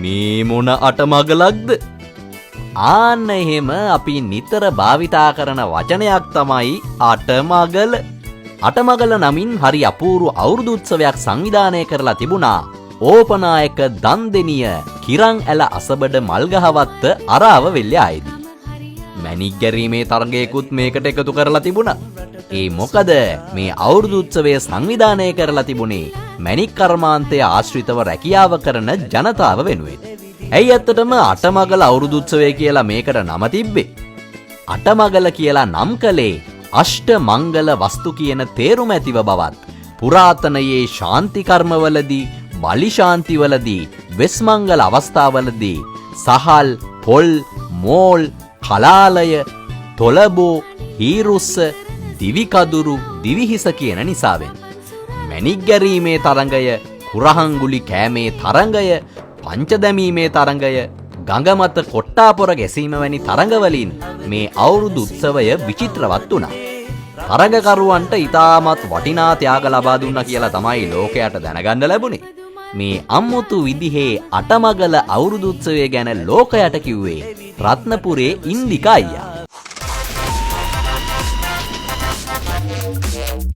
මේ මොන අටමගලක්ද? ආන්න එහෙම අපි නිතර භාවිතා කරන වචනයක් තමයි අටමගල. අටමගල නමින් හරි අපූර්ව අවුරුදු උත්සවයක් සංවිධානය කරලා තිබුණා. ඕපනායක දන්දෙනිය කිරං ඇල අසබඩ මල්ගහවත්ත අරාව වෙල්යායේදී. මැණික් ගැරීමේ තරගයකුත් මේකට එකතු කරලා තිබුණා. ඒ මොකද මේ අවුරුදු උත්සවය සංවිධානය කරලා තිබුණේ මැණික් කර්මාන්තය ආශ්‍රිතව රැකියාව කරන ජනතාව වෙනුවෙන්. ඇයි ඇත්තටම අටමගල අවුරුදු උත්සවය කියලා මේකට නම තිබ්බේ? අටමගල කියලා නම් කළේ අෂ්ට මංගල වස්තු කියන තේරුම ඇතිව බවත් පුරාතනයේ ශාන්ති කර්මවලදී බලි ශාන්තිවලදී වෙස්මංගල අවස්ථාවලදී සහල් පොල් මෝල් කලාලය තොලබෝ හීරුස්ස දිවිකදුරු දිවිහිස කියන නිසාවෙන් මැණික් ගැරීමේ තරඟය කුරහංගුලි කෑමේ තරඟය පංච දැමීමේ තරඟය ගඟ මත කොට්ටාපොර ගැසීම වැනි තරඟවලින් මේ අවුරුදු උත්සවය විචිත්‍රවත් වුණා. තරඟකරුවන්ට ඉතාමත් වටිනා ත්‍යාග ලබා දුන්නා කියලා තමයි ලෝකයට දැනගන්න ලැබුණේ. මේ අම්මුතු විදිහේ අටමගල අවුරුදු උත්සවය ගැන ලෝකයට කිව්වේ රත්නපුරේ ඉන්දිකා අයියා.